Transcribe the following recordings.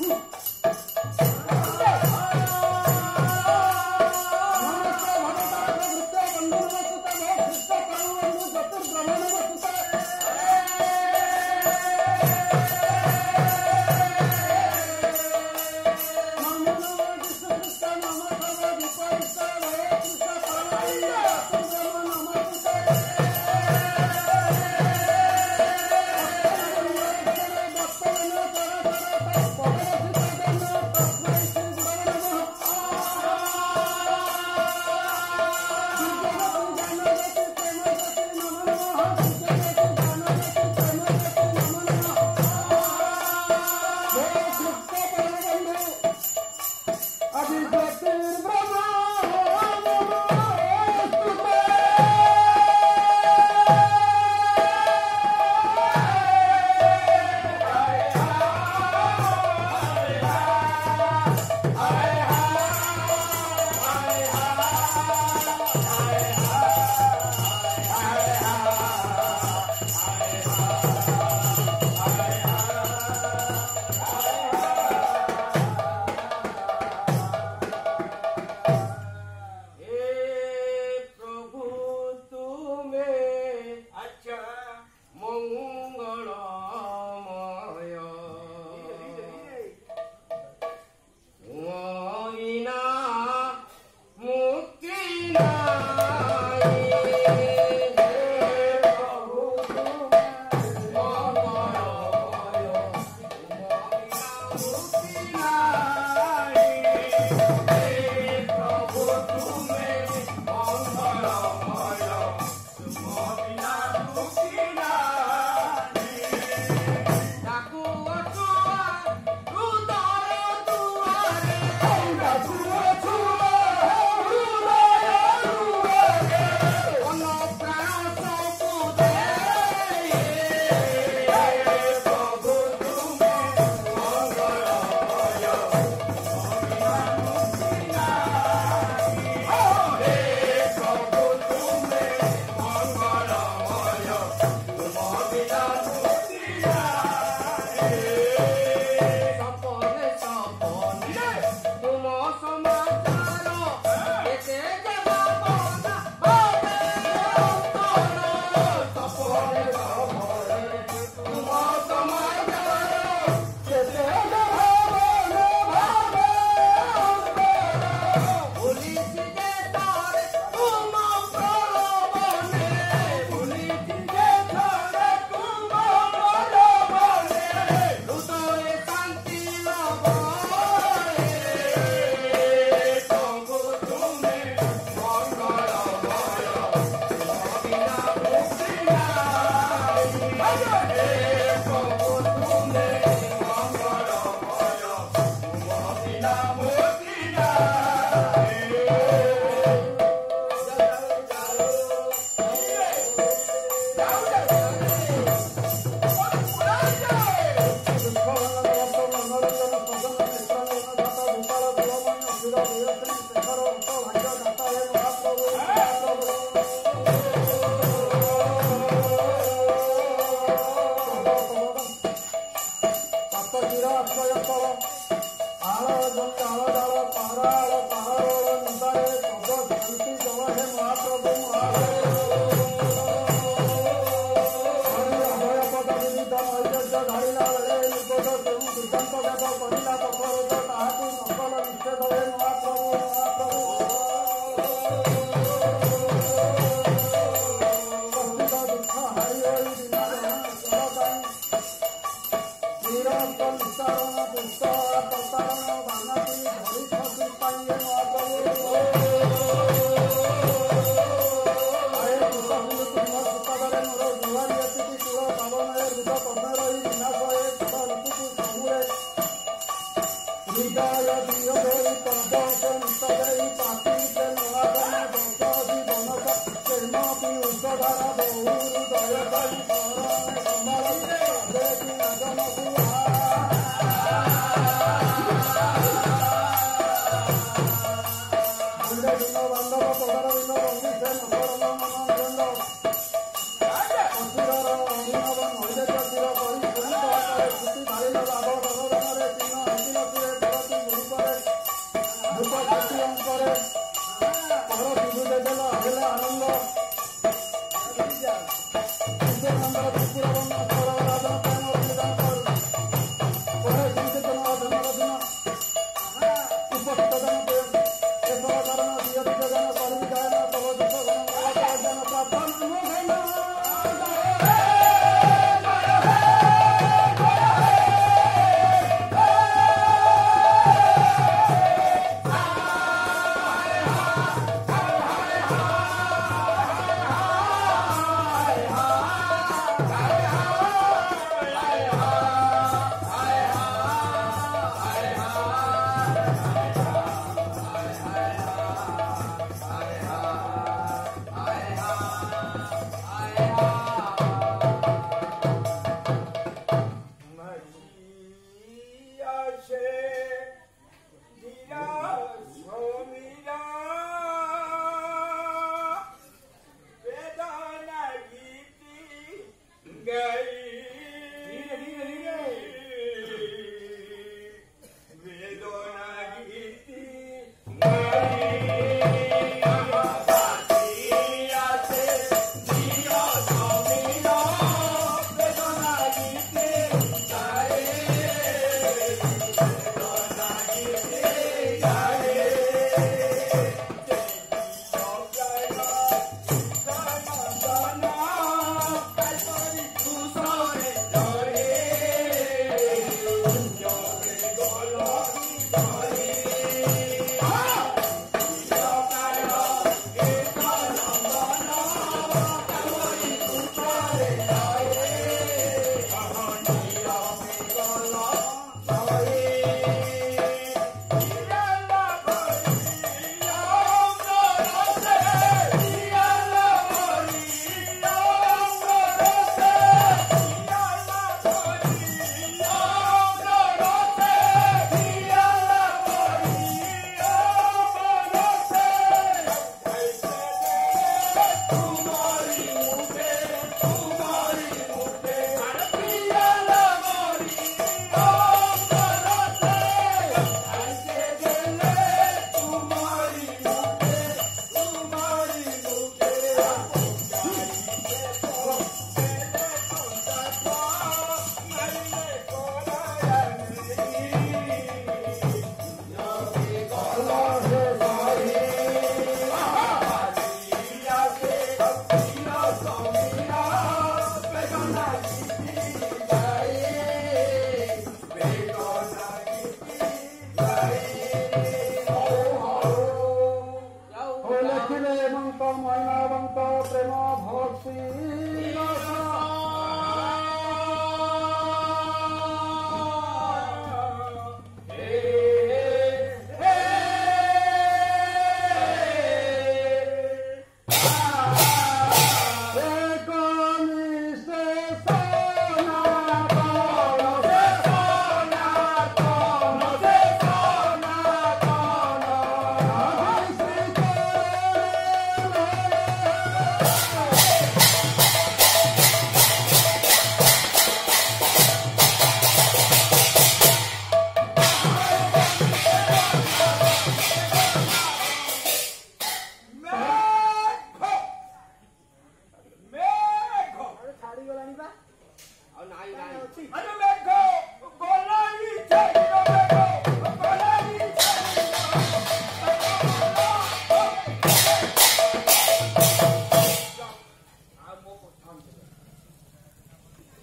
Thank you.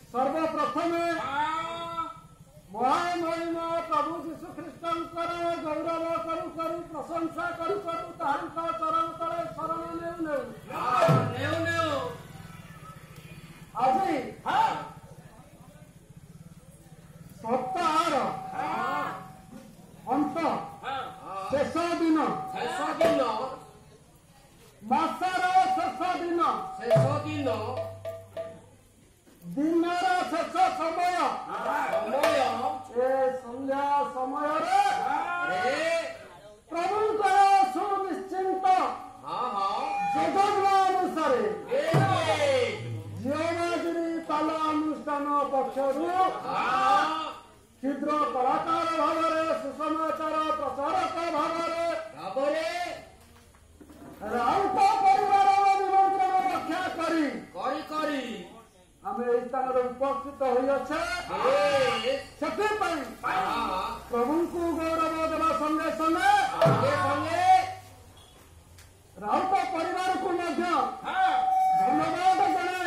सर्वप्रथम महामहिम प्रभु जीशु ख्रीष्टर गौरव करू करू प्रशंसा करू करू तांका चरण तले शरण नेउ नेउ आज सप्ताहर अंत शेष दिन मासर शेष दिन दिनर शेष समय संध्या समय प्रभुंकर सुनिश्चिंत योजना अनुसार जीवनागिरी पाला अनुष्ठान पक्षर क्षुद्र कलाकार भाव सुसमाचार प्रचारक भाव राउत परिवार निमंत्रण रक्षा करी आम स्थान उपस्थित प्रभु को गौरव देवा संगे संगे राउत परिवार को धन्यवाद जने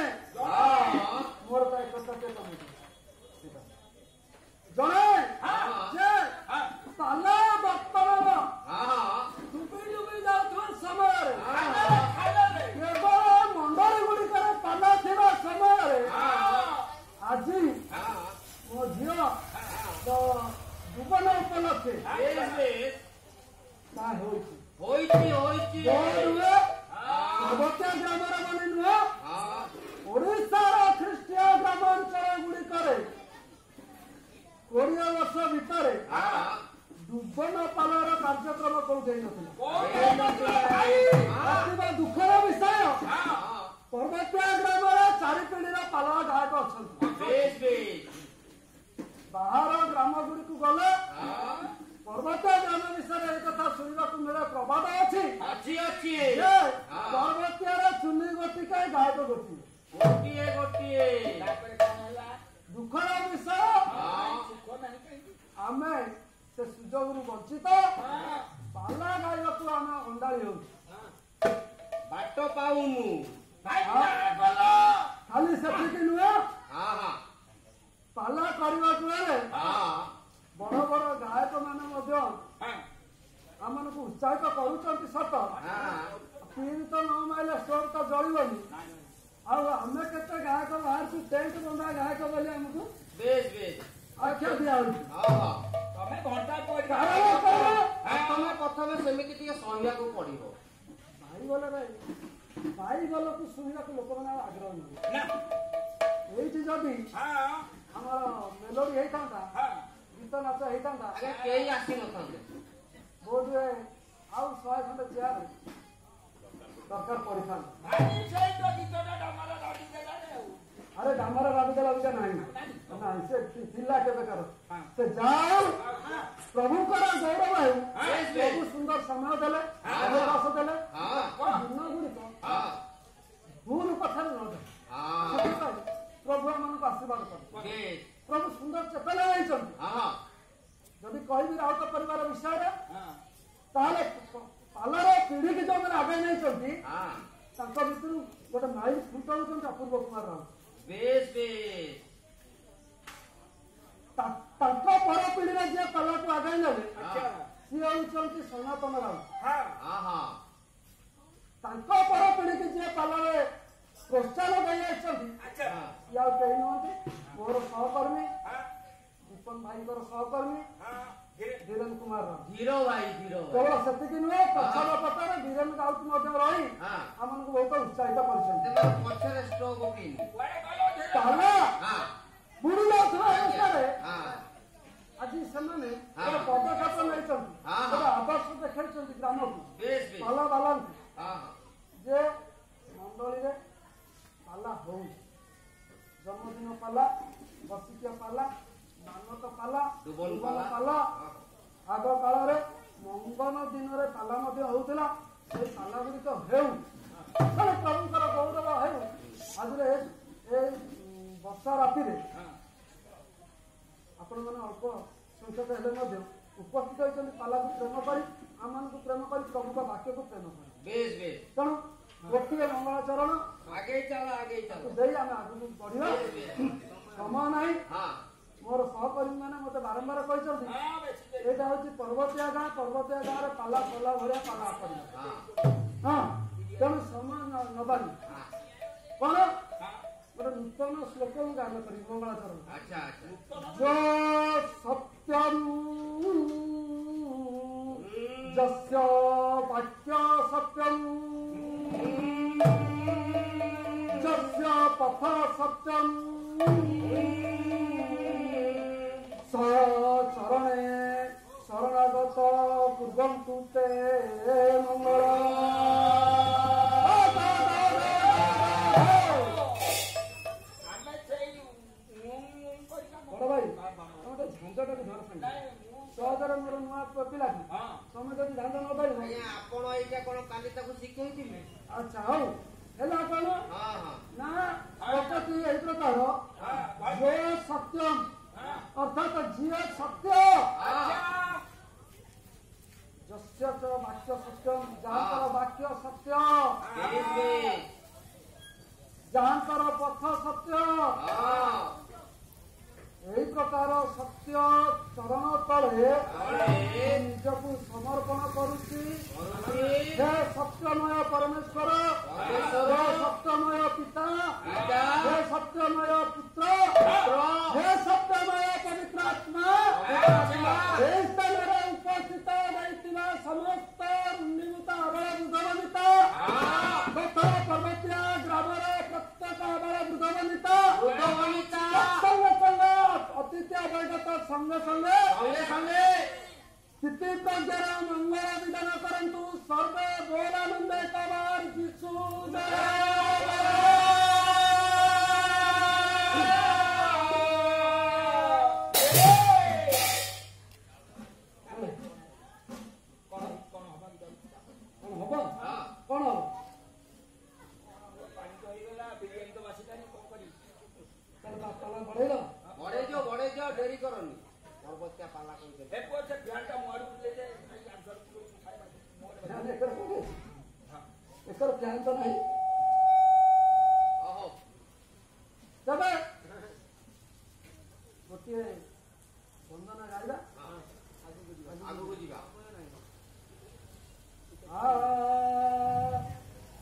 मोर जने पाला वर्तमान डुबी डुबी जाऊଥିବା ସମୟରେ କେବଳ ମଣ୍ଡଳୀ ଗୁଡ଼ିକରେ ପାଲା ଥିବା ସମୟରେ ଆଜି ମୋ ଝିଅ ଜୀବନ ଉପଲକ୍ଷେ ତାହା ହେଉଛି ପର୍ବତୀୟ ଗ୍ରାମର ମାନେ ନୁହଁ ଓଡ଼ିଶାର ଖ୍ରୀଷ୍ଟିୟ ଗ୍ରାମାଞ୍ଚଳ ଗୁଡ଼ିକରେ 20 ବର୍ଷ ଭିତରେ ଦୁବନ ପାଲର କାର୍ଯ୍ୟକ୍ରମ କୋଉଠି ନଥିଲା ଦୁଃଖର ବିଷୟ ପର୍ବତୀୟ ଗ୍ରାମରେ 4 ପିଢ଼ିର ପାଲ ଗାୟକ ଅଛନ୍ତି ବାହାର ଗ୍ରାମ ଗୁଡ଼ିକୁ ଗଲେ ପର୍ବତୀୟ ଗ୍ରାମ ବିଷୟରେ ଏ କଥା ଶୁଣିବାକୁ ମିଳେ ପ୍ରବାଦ ଅଛି ପର୍ବତୀୟର ଚୁନି ଗୋଟିକେ ଗାୟକ ଗୋଟିଏ ଦୁଃଖର ବିଷୟ ଆମେ से सुजोग वंचित पाला गायक आम अंडाड़ी हो बाट पाऊनु खाली से नुह पाला करने बड़ बड़ गायक मैंने आम उत्साहित करुँच सत पिन तो न माइले स्टोर तो जलनी आम के गायक बाहर टेंट बंधा गायक बोली आमको आख्या दिया तमे प्रथमे सेमिति टिके सहियाको पड़िबो भाई बोल को सुनिया लोक मैंने आग्रह नहीं ये जदि आमर मेलोडी होता गीत नाच होता कई आसी न बोध हुए आउ 100 खंड चेयर दरकार पड़ता अरे डामर राबिदेला बुझा नहीं से जिला के बेकार से जाओ प्रभुकर गौरव है प्रभु सुंदर समय देले अवकाश देले दिन गुड़िक भूल कथा न प्रभु आम आशीर्वाद कर प्रभु सुंदर चेतना जदि कहबी राउत परिवार विषय पालर पीढ़ी की जो मैंने आगे नहीं भितर गोटे माइल फुटाऊ अपूर्व कुमार राउत पर पीढ़ी में जी पाला को आगे ने सी होती सनातन राउत पर पीढ़ी की जी पाला प्रोत्साहन कहीं कहीं नुहति मोर सहकर्मी दीपन भाई सहकर्मी धीरेन्द्र कुमार केवल से नुहे पछल पटार धीरेन्द्र राउत रही आम बहुत उत्साहित कर बुड़ी जाऊा अवस्था आज से पदक्षेप नहीं आदर्श देखा ग्राम को पाला बाला जे मंडली पाला हो जन्मदिन पाला बर्षिकिया पाला मानत पाला पाला आग काल मंगन दिन में पाला होता से पाला गुड़िक हो प्रभुकर गौरव हो आज वर्षा राति आपण मैंने अल्प ସଂସଦ ହେଲେ ମଧ୍ୟ ଉପସ୍ଥିତ ହୋଇଛନ୍ତି ପାଲାକୁ ପ୍ରେମ କରି ଆମମାନଙ୍କୁ ପ୍ରେମ କରି ପ୍ରଭୁଙ୍କ ବାକ୍ୟକୁ ପ୍ରେମ କରି ବେଶ ବେଶ ତେଣୁ ଗୋଟିଏ ମଙ୍ଗଳାଚରଣ ଆଗେଇ ଚାଲ ଦେଇ ଆମେ ଆଗକୁ ବଢିବା ସମୟ ନାହିଁ ହଁ ମୋର ସହକର୍ମୀ ମାନେ ମତେ ବାରମ୍ବାର କହିଛନ୍ତି ଏଇଟା ହଉଛି ପର୍ବତୀୟ ଗାଁରେ ପାଲା ପଲା ଭଳିଆ ପାଲା କରିବା ହଁ ତେଣୁ ସମୟ ନବାନି କଣ ଗୋଟେ ନୂତନ ଶ୍ଲୋକ ମୁଁ ଗାନ କରିବି ମଙ୍ଗଳାଚରଣ ଆଚ୍ଛା ଆଚ୍ଛା ଯୋ ସତ୍ୟମ୍ ଯସ୍ୟ ବାକ୍ୟ ସତ୍ୟମ୍ ଯସ୍ୟ ପଥ ସତ୍ୟମ୍ ଚରଣେ ଶରଣାଗତ ପୂର୍ବନ୍ତୁ ତେ ମଙ୍ଗଳ ବଡ ଭାଇ ତମେ ଝାଞ୍ଜଟାକୁ ଧର ସହଜରେ ମୋର ନୂଆ ପିଲାଟି ତମେ ଯଦି ଝାଞ୍ଜ ନ ପାଇବ ଆପଣ ଏଇଟା କଣ କାଲି ତାକୁ ଶିଖେଇଥିଲେ ଆଚ୍ଛା ହଉ ହେଲା କଣ ନା ପ୍ରକୃତି ଏଇ ପ୍ରକାର ଯେ ସତ୍ୟମ୍ ଅର୍ଥାତ ଯିଏ ସତ୍ୟ ଯସ୍ୟ ଚ ବାକ୍ୟ ସତ୍ୟମ୍ ଯାହାଙ୍କର ବାକ୍ୟ ସତ୍ୟ ଯାହାଙ୍କର ପଥ ସତ୍ୟ ଏହି ପ୍ରକାର ସତ୍ୟ ଚରଣ ତଳେ ନିଜକୁ ସମର୍ପଣ କରୁଛି ହେ ସତ୍ୟମୟ ପରମେଶ୍ୱର ହେ ସତ୍ୟମୟ ପିତା ହେ ସତ୍ୟମୟ ପୁତ୍ର ହେ ସତ୍ୟମୟ ପବିତ୍ରାତ୍ମା ଏହି ସ୍ଥାନରେ ଉପସ୍ଥିତ ରହିଥିବା ସମସ୍ତ ରୁଣ୍ଡିଭୂତ ଅବଳ ବୃଦ୍ଧବନିତା ତଥା ପର୍ବତୀୟ ଗ୍ରାମର ପ୍ରତ୍ୟେକ ଅବଳ ବୃଦ୍ଧବନିତା ଅତିଥ୍ୟ ବୈଗତ ସଙ୍ଗେ ସଙ୍ଗେ ସ୍ଥିତି ପ୍ରଜ୍ଞାର ମଙ୍ଗଳ ବିଧାନ କରନ୍ତୁ ସର୍ବେ ବୋଲାନନ୍ଦେ କବାର ଯୀଶୁ ବଢେଇ ଡେରି କରନି ପର୍ବତ୍ୟା ପାଲା କହିଦେଲେ ଏକର ପ୍ଲାନ୍ ତ ନାହିଁ ତେବେ ଗୋଟିଏ ବନ୍ଦନ ଗାଇବା ଆଗକୁ ଯିବା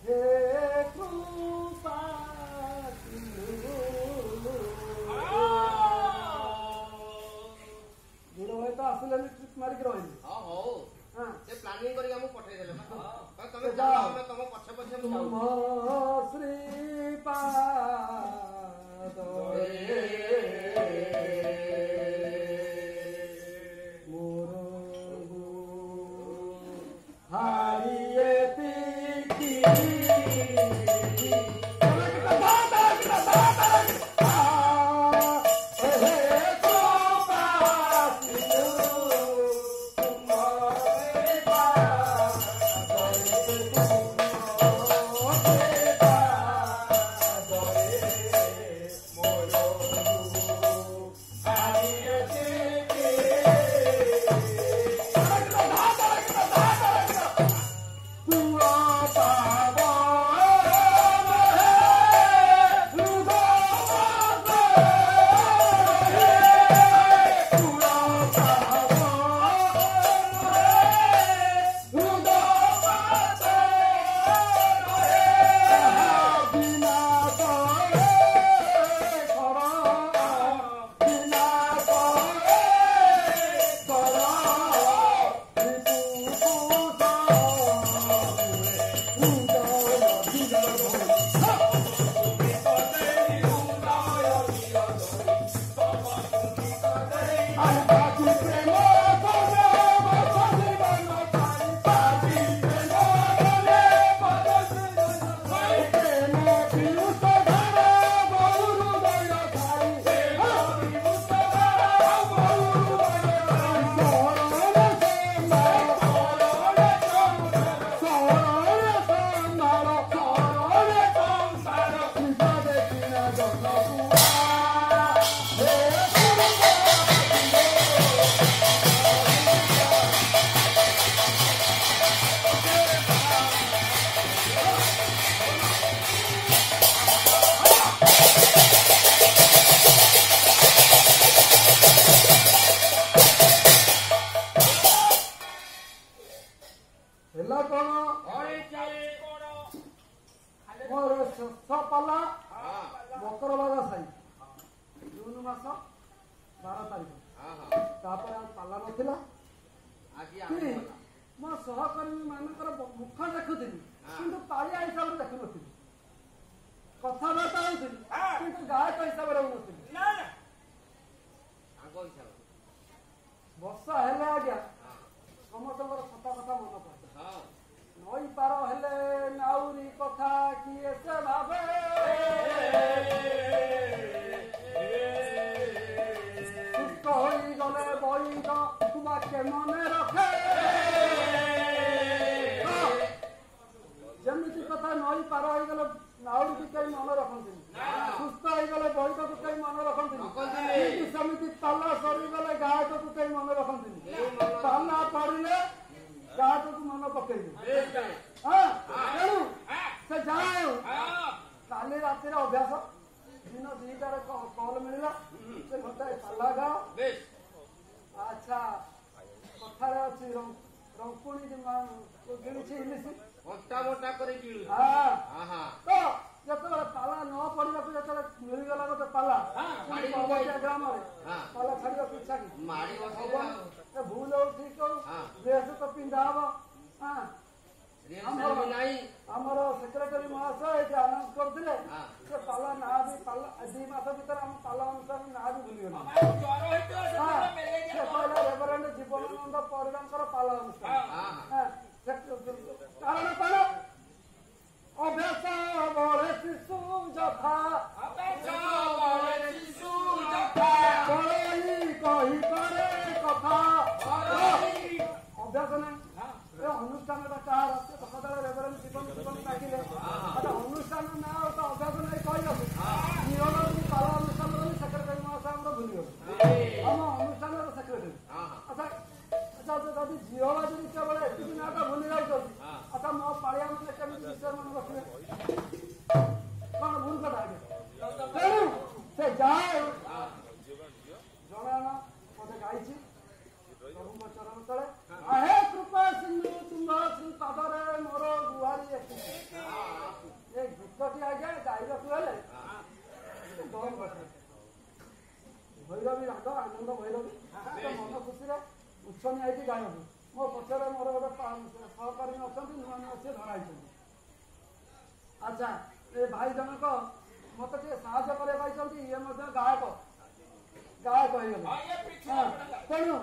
ହେ କୃପା ଆସିଲେନି ଟ୍ରିକ୍ ମାରିକି ରହିଲି ହଉ ସେ ପ୍ଲାନିଂ କରିକି ଆମକୁ ପଠେଇଦେଲେ ତମେ ତମ ପଛେ ପଛେ ଶ୍ରୀପାଦ ମୋର ହାରିଏ ପିକି ଆଜି କି ଆରମ୍ଭ ହେଲା। ମୋ ସହକର୍ମୀ ମାନଙ୍କର ମୁଖ ଦେଖୁଥିଲି କିନ୍ତୁ ପାଳିଆ ହିସାବରେ ଦେଖୁନଥିଲି, କଥାବାର୍ତ୍ତା ହଉଥିଲି କିନ୍ତୁ ଗାୟକ ହିସାବରେ ହଉନଥିଲି। ଆଗ ହିସାବରେ ବର୍ଷା ହେଲେ ଆଜ୍ଞା ସମସ୍ତଙ୍କର କଥା କଥା ମନେ ପଡେ। ହଁ ନଈ ପାର ହେଲେ ନାଉରୀ କଥା କିଏ ସେ ଭାବେ, ସୁସ୍ଥ ହୋଇଗଲେ ବଇଙ୍କ ବାକ୍ୟ ମନେ ରଖେ। ଯେମିତି କଥା ନଈ ପାର ହେଇଗଲେ ନାଉରୀକୁ କେହି ମନେ ରଖନ୍ତିନି, ସୁସ୍ଥ ହେଇଗଲେ ବୈଠକୁ କେହି ମନେ ରଖନ୍ତିନି, କିନ୍ତୁ ସେମିତି ପାଲା ସରିଗଲେ ଗାୟକକୁ କେହି ମନେ ରଖନ୍ତିନି। ପାଲା ପଡ଼ିଲେ ଗାୟକକୁ ମନେ ପକେଇବେ। ତେଣୁ ସେ ଯାଉ କାଲି ରାତିରେ ଅଭ୍ୟାସ, ଦିନ 2ଟାରେ କଲ୍ ମିଳିଲା ସେ ଘଣ୍ଟାଏ ପାଲା ଗାଅ। ଆଚ୍ଛା କଥାରେ ଅଛି ରଙ୍କୁଣୀ ଗିଳିଛି ଇଲିଶି ଘଣ୍ଟା ମୋଟା କରି ଗିଳୁ। ତ ଯେତେବେଳେ ପାଲା ନ ପଡିବାକୁ ଯେତେବେଳେ ମିଳିଗଲା ଗୋଟେ ପାଲା ପର୍ବତୀୟ ଗ୍ରାମରେ, ପାଲା ଛାଡିବାକୁ ଇଚ୍ଛା କି ମାଡ଼ି ବସିଲେ ଭୁଲ ହଉ ଠିକ ହଉ ଡ୍ରେସ ତ ପିନ୍ଧା ହବ। ଆମର ସେକ୍ରେଟାରୀ ମହାଶୟ ଏଠି ଆନାଉନ୍ସ କରିଥିଲେ ସେ ପାଲା ନାଁ ବି ପାଲା 2 ମାସ ଭିତରେ ଆମ ପାଲା ଅନୁଷ୍ଠାନ ନାଁ ବି ଭୁଲିଗଲା। ସେ କହିଲେ ରେଭରେଣ୍ଡ ଜୀବନାନନ୍ଦ ପରିଡ଼ାଙ୍କର ପାଲା ଅନୁଷ୍ଠାନ। କାରଣ କଣ? ଅଭ୍ୟାସ ବଳେ ଶିଶୁ ଯଥା କହି କରେ କଥା। ଅଭ୍ୟାସ ନାହିଁ ଏ ଅନୁଷ୍ଠାନଟା କାହାର? ସକାଳେ ରେଭରେଣ୍ଡ ଜୀବନ ଡାକିଲେ ଅନୁଷ୍ଠାନ ନାଁ ତ ଅଭ୍ୟାସ ନାହିଁ କହିବାକୁ। ଝିଅ ପାଲା ଅନୁଷ୍ଠାନର ସେକ୍ରେଟାରୀ ମହାଶୟଙ୍କର ଭୁଲିଗଲେ ଆମ ଅନୁଷ୍ଠାନର ସେକ୍ରେଟାରୀ। ଆଚ୍ଛା ଯଦି ଝିଅ ଯଦି କେବଳ ଏତିକି ନାଁଟା ଭୁଲି ଯାଉଛନ୍ତି, ଆଚ୍ଛା ମୋ ପାଳିଆ ମାନେ କେମିତି ବିଷୟ ମନେ ରଖିବେ? କଣ ଭୁଲ କଥା ଆଜ୍ଞା? ତେଣୁ ସେ ଯାଏ ଜଣାଣ ମତେ ଗାଇଛି ପ୍ରଭୁଙ୍କ ଚରଣ ତଳେ, ହେ କୃପା ସିନ୍ଧୁ ତୁମ୍ଭ ଶ୍ରୀ ପାଦରେ ମୋର ଗୁହାରି ଏତିକି। ଏ ଗୀତଟି ଆଜ୍ଞା ଗାଇବାକୁ ହେଲେ ଭୈରବୀ ରାଗ ଆନନ୍ଦ ଭୈରବୀ ମନ ଖୁସିରେ ଉଚ୍ଛନି ହେଇକି ଗାଇବାକୁ। ମୋ ପଛରେ ମୋର ଗୋଟେ ସହକର୍ମୀ ଅଛନ୍ତି, ନୂଆ ନୂଆ ସିଏ ଧରାଇଛନ୍ତି। ଆଚ୍ଛା ଏ ଭାଇ ଜଣକ ମତେ ଟିକେ ସାହାଯ୍ୟ କରିବା ପାଇଛନ୍ତି, ଇଏ ମଧ୍ୟ ଗାୟକ ହେଇଗଲେ। ତେଣୁ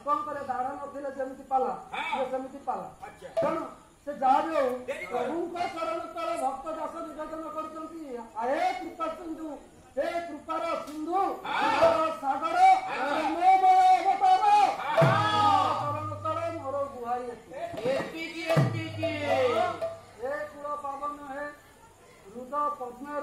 କଣ କରେ, ଦାଢ଼ ନଥିଲେ ଯେମିତି ପାଲା ସେମିତି ପାଲା। ତେଣୁ ସେ ଯାହା ବି ହଉ ପ୍ରଭୁଙ୍କ ଚରଣ ତଳେ ଭକ୍ତ ଦାସ ନିବେଦନ କରିଛନ୍ତି, ହେ କୃପା ସିନ୍ଧୁ, ହେ କୃପାର ସିନ୍ଧୁ ସାଗର ଚରଣ ତଳେ ମୋର ଗୁହାରି ଏତିକି। ଏ କୂଳ ପାବନ ହେ ହୃଦ ପଦ୍ମର